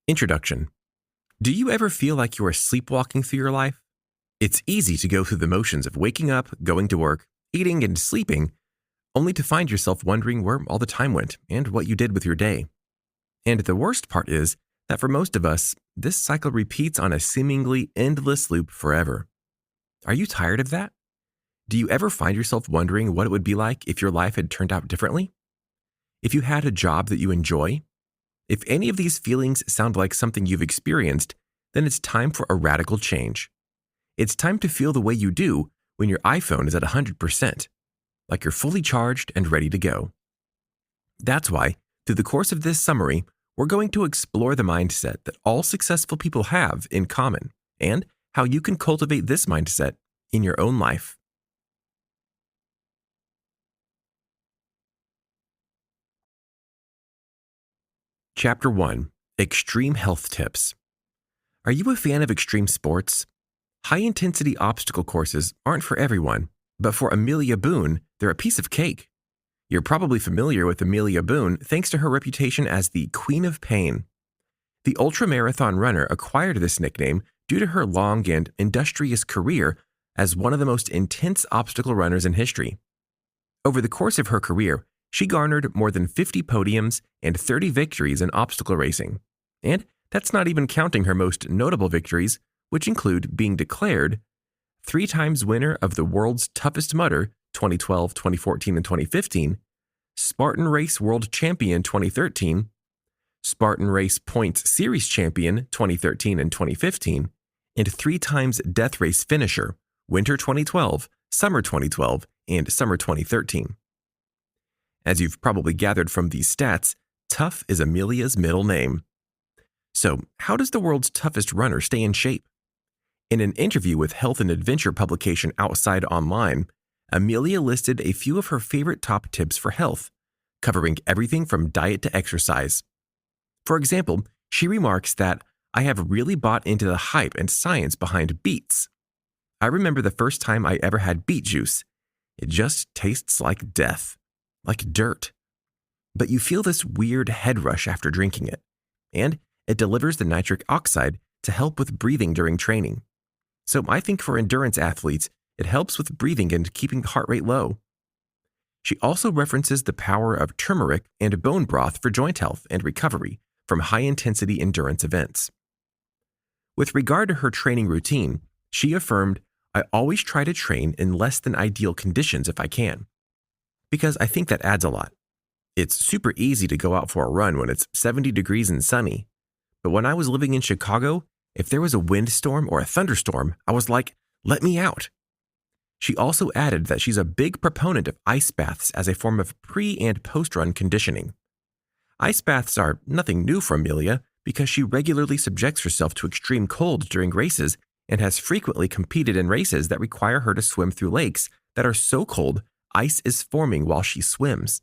Introduction. Do you ever feel like you are sleepwalking through your life? It's easy to go through the motions of waking up, going to work, eating, and sleeping, only to find yourself wondering where all the time went and what you did with your day. And the worst part is that for most of us, this cycle repeats on a seemingly endless loop forever. Are you tired of that? Do you ever find yourself wondering what it would be like if your life had turned out differently? If you had a job that you enjoy? If any of these feelings sound like something you've experienced, then it's time for a radical change. It's time to feel the way you do when your iPhone is at 100%, like you're fully charged and ready to go. That's why, through the course of this summary, we're going to explore the mindset that all successful people have in common and how you can cultivate this mindset in your own life. Chapter 1. Extreme Health Tips. Are you a fan of extreme sports? High-intensity obstacle courses aren't for everyone, but for Amelia Boone, they're a piece of cake. You're probably familiar with Amelia Boone thanks to her reputation as the Queen of Pain. The ultramarathon runner acquired this nickname due to her long and industrious career as one of the most intense obstacle runners in history. Over the course of her career, she garnered more than 50 podiums and 30 victories in obstacle racing. And that's not even counting her most notable victories, which include being declared 3 times winner of the World's Toughest Mudder 2012, 2014, and 2015, Spartan Race World Champion 2013, Spartan Race Points Series Champion 2013 and 2015, and 3 times Death Race Finisher, Winter 2012, Summer 2012, and Summer 2013. As you've probably gathered from these stats, Tough is Amelia's middle name. So, how does the world's toughest runner stay in shape? In an interview with health and adventure publication Outside Online, Amelia listed a few of her favorite top tips for health, covering everything from diet to exercise. For example, she remarks that, "I have really bought into the hype and science behind beets. I remember the first time I ever had beet juice. It just tastes like death. Like dirt. But you feel this weird head rush after drinking it, and it delivers the nitric oxide to help with breathing during training. So I think for endurance athletes, it helps with breathing and keeping the heart rate low." She also references the power of turmeric and bone broth for joint health and recovery from high-intensity endurance events. With regard to her training routine, she affirmed, "I always try to train in less than ideal conditions if I can, because I think that adds a lot. It's super easy to go out for a run when it's 70 degrees and sunny. But when I was living in Chicago, if there was a windstorm or a thunderstorm, I was like, let me out." She also added that she's a big proponent of ice baths as a form of pre- and post-run conditioning. Ice baths are nothing new for Amelia because she regularly subjects herself to extreme cold during races and has frequently competed in races that require her to swim through lakes that are so cold ice is forming while she swims.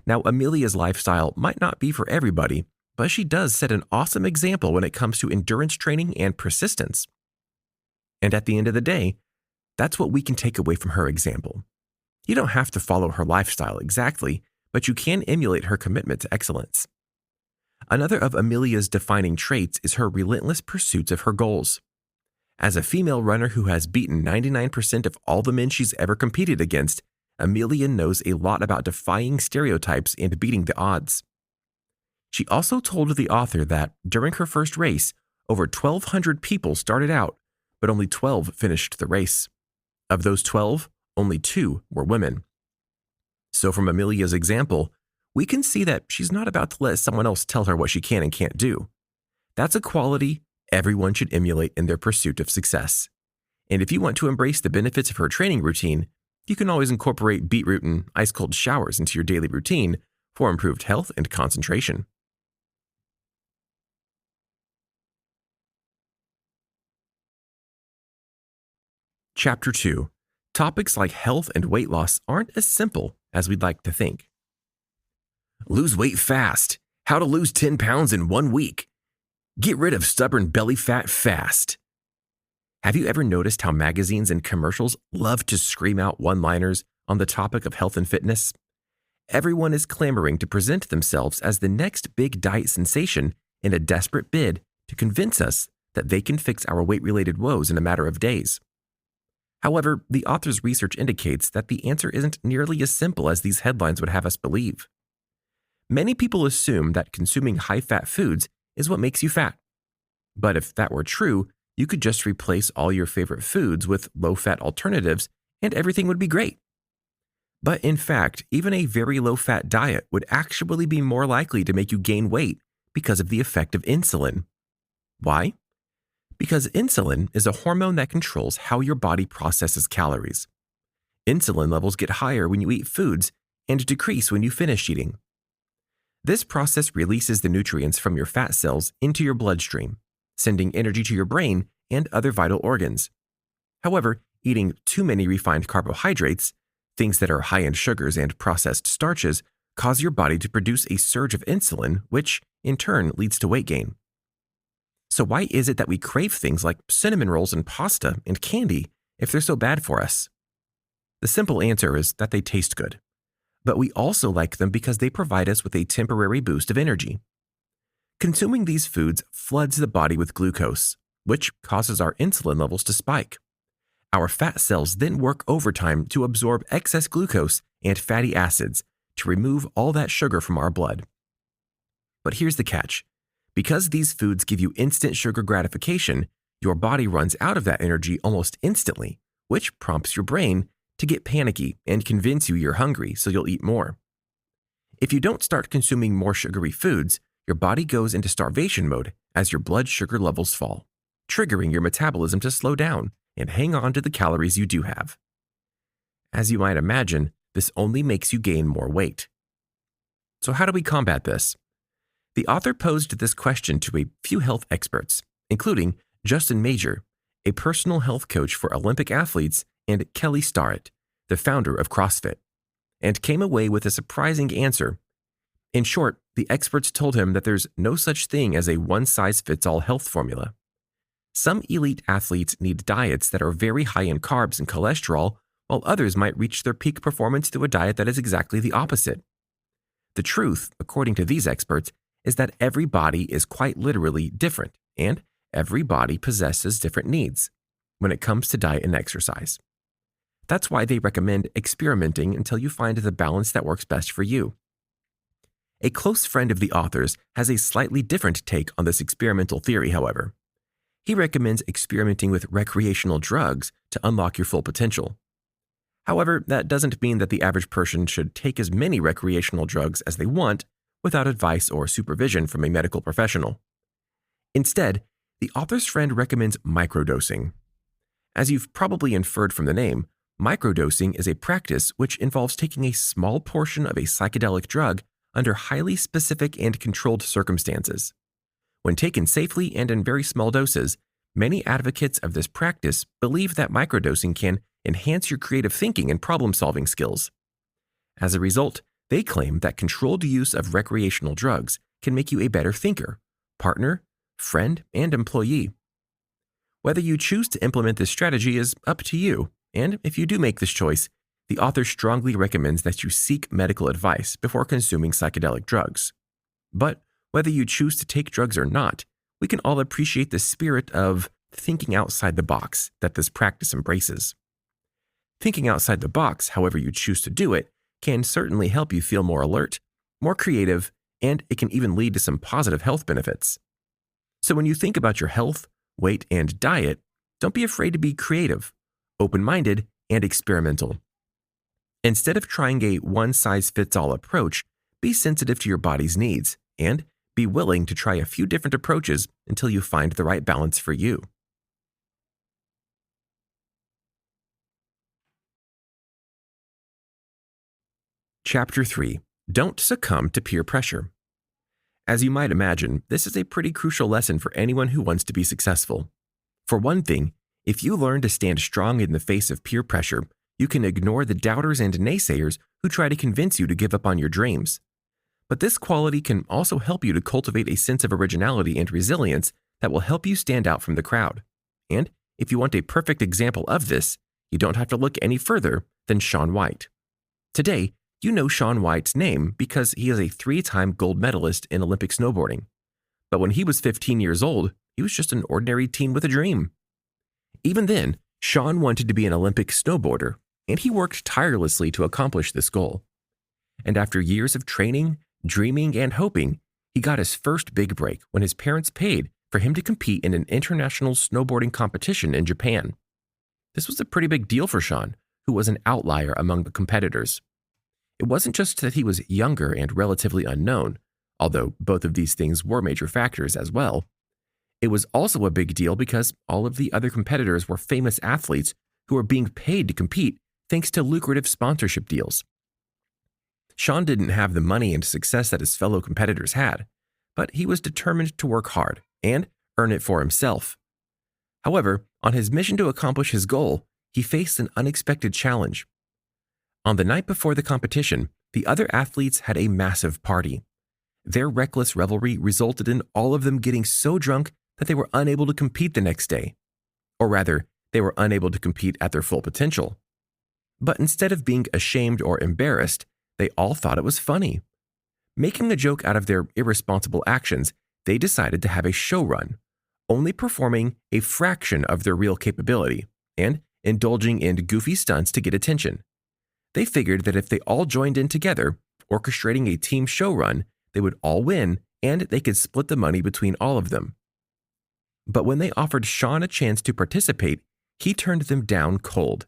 Now, Amelia's lifestyle might not be for everybody, but she does set an awesome example when it comes to endurance training and persistence. And at the end of the day, that's what we can take away from her example. You don't have to follow her lifestyle exactly, but you can emulate her commitment to excellence. Another of Amelia's defining traits is her relentless pursuits of her goals. As a female runner who has beaten 99% of all the men she's ever competed against, Amelia knows a lot about defying stereotypes and beating the odds. She also told the author that during her first race, over 1,200 people started out, but only 12 finished the race. Of those 12, only 2 were women. So from Amelia's example, we can see that she's not about to let someone else tell her what she can and can't do. That's a quality everyone should emulate in their pursuit of success. And if you want to embrace the benefits of her training routine, you can always incorporate beetroot and ice-cold showers into your daily routine for improved health and concentration. Chapter 2. Topics like health and weight loss aren't as simple as we'd like to think. Lose weight fast. How to lose 10 pounds in 1 week. Get rid of stubborn belly fat fast. Have you ever noticed how magazines and commercials love to scream out one-liners on the topic of health and fitness? Everyone is clamoring to present themselves as the next big diet sensation in a desperate bid to convince us that they can fix our weight-related woes in a matter of days. However, the author's research indicates that the answer isn't nearly as simple as these headlines would have us believe. Many people assume that consuming high-fat foods is what makes you fat. But if that were true, you could just replace all your favorite foods with low-fat alternatives and everything would be great. But in fact, even a very low-fat diet would actually be more likely to make you gain weight because of the effect of insulin. Why? Because insulin is a hormone that controls how your body processes calories. Insulin levels get higher when you eat foods and decrease when you finish eating. This process releases the nutrients from your fat cells into your bloodstream, sending energy to your brain and other vital organs. However, eating too many refined carbohydrates, things that are high in sugars and processed starches, cause your body to produce a surge of insulin, which, in turn, leads to weight gain. So why is it that we crave things like cinnamon rolls and pasta and candy if they're so bad for us? The simple answer is that they taste good. But we also like them because they provide us with a temporary boost of energy. Consuming these foods floods the body with glucose, which causes our insulin levels to spike. Our fat cells then work overtime to absorb excess glucose and fatty acids to remove all that sugar from our blood. But here's the catch. Because these foods give you instant sugar gratification, your body runs out of that energy almost instantly, which prompts your brain to get panicky and convince you you're hungry so you'll eat more. If you don't start consuming more sugary foods, your body goes into starvation mode as your blood sugar levels fall, triggering your metabolism to slow down and hang on to the calories you do have. As you might imagine, this only makes you gain more weight. So how do we combat this? The author posed this question to a few health experts, including Justin Major, a personal health coach for Olympic athletes, and Kelly Starrett, the founder of CrossFit, and came away with a surprising answer. In short, the experts told him that there's no such thing as a one-size-fits-all health formula. Some elite athletes need diets that are very high in carbs and cholesterol, while others might reach their peak performance through a diet that is exactly the opposite. The truth, according to these experts, is that every body is quite literally different, and every body possesses different needs when it comes to diet and exercise. That's why they recommend experimenting until you find the balance that works best for you. A close friend of the author's has a slightly different take on this experimental theory, however. He recommends experimenting with recreational drugs to unlock your full potential. However, that doesn't mean that the average person should take as many recreational drugs as they want without advice or supervision from a medical professional. Instead, the author's friend recommends microdosing. As you've probably inferred from the name, microdosing is a practice which involves taking a small portion of a psychedelic drug under highly specific and controlled circumstances. When taken safely and in very small doses, many advocates of this practice believe that microdosing can enhance your creative thinking and problem-solving skills. As a result, they claim that controlled use of recreational drugs can make you a better thinker, partner, friend, and employee. Whether you choose to implement this strategy is up to you, and if you do make this choice, the author strongly recommends that you seek medical advice before consuming psychedelic drugs. But whether you choose to take drugs or not, we can all appreciate the spirit of thinking outside the box that this practice embraces. Thinking outside the box, however you choose to do it, can certainly help you feel more alert, more creative, and it can even lead to some positive health benefits. So when you think about your health, weight, and diet, don't be afraid to be creative, open-minded, and experimental. Instead of trying a one-size-fits-all approach, be sensitive to your body's needs and be willing to try a few different approaches until you find the right balance for you. Chapter 3. Don't succumb to peer pressure. As you might imagine, this is a pretty crucial lesson for anyone who wants to be successful. For one thing, if you learn to stand strong in the face of peer pressure, you can ignore the doubters and naysayers who try to convince you to give up on your dreams. But this quality can also help you to cultivate a sense of originality and resilience that will help you stand out from the crowd. And if you want a perfect example of this, you don't have to look any further than Shaun White. Today, you know Shaun White's name because he is a 3-time gold medalist in Olympic snowboarding. But when he was 15 years old, he was just an ordinary teen with a dream. Even then, Sean wanted to be an Olympic snowboarder, and he worked tirelessly to accomplish this goal. And after years of training, dreaming, and hoping, he got his first big break when his parents paid for him to compete in an international snowboarding competition in Japan. This was a pretty big deal for Sean, who was an outlier among the competitors. It wasn't just that he was younger and relatively unknown, although both of these things were major factors as well. It was also a big deal because all of the other competitors were famous athletes who were being paid to compete thanks to lucrative sponsorship deals. Sean didn't have the money and success that his fellow competitors had, but he was determined to work hard and earn it for himself. However, on his mission to accomplish his goal, he faced an unexpected challenge. On the night before the competition, the other athletes had a massive party. Their reckless revelry resulted in all of them getting so drunk that they were unable to compete the next day. Or rather, they were unable to compete at their full potential. But instead of being ashamed or embarrassed, they all thought it was funny. Making a joke out of their irresponsible actions, they decided to have a show run, only performing a fraction of their real capability and indulging in goofy stunts to get attention. They figured that if they all joined in together, orchestrating a team show run, they would all win and they could split the money between all of them. But when they offered Sean a chance to participate, he turned them down cold.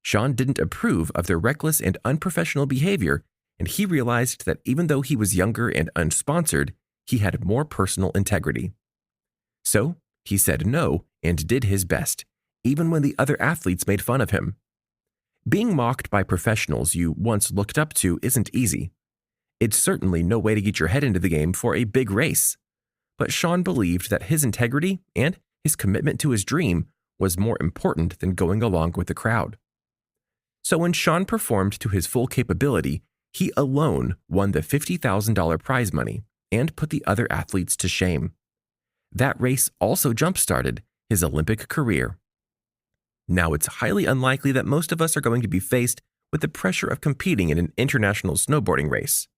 Sean didn't approve of their reckless and unprofessional behavior, and he realized that even though he was younger and unsponsored, he had more personal integrity. So he said no and did his best, even when the other athletes made fun of him. Being mocked by professionals you once looked up to isn't easy. It's certainly no way to get your head into the game for a big race. But Sean believed that his integrity and his commitment to his dream was more important than going along with the crowd. So when Sean performed to his full capability, he alone won the $50,000 prize money and put the other athletes to shame. That race also jump-started his Olympic career. Now, it's highly unlikely that most of us are going to be faced with the pressure of competing in an international snowboarding race.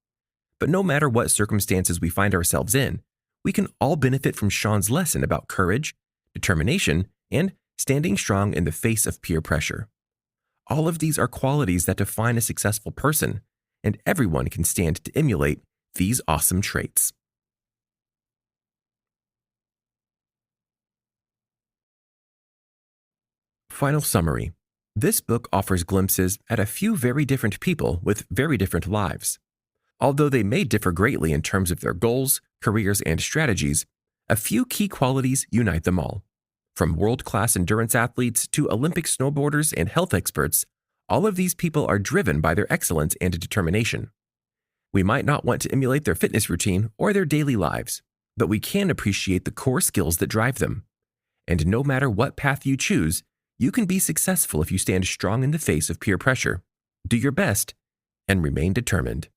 But no matter what circumstances we find ourselves in, we can all benefit from Sean's lesson about courage, determination, and standing strong in the face of peer pressure. All of these are qualities that define a successful person, and everyone can stand to emulate these awesome traits. Final summary. This book offers glimpses at a few very different people with very different lives. Although they may differ greatly in terms of their goals, careers, and strategies, a few key qualities unite them all. From world-class endurance athletes to Olympic snowboarders and health experts, all of these people are driven by their excellence and determination. We might not want to emulate their fitness routine or their daily lives, but we can appreciate the core skills that drive them. And no matter what path you choose, you can be successful if you stand strong in the face of peer pressure, do your best, and remain determined.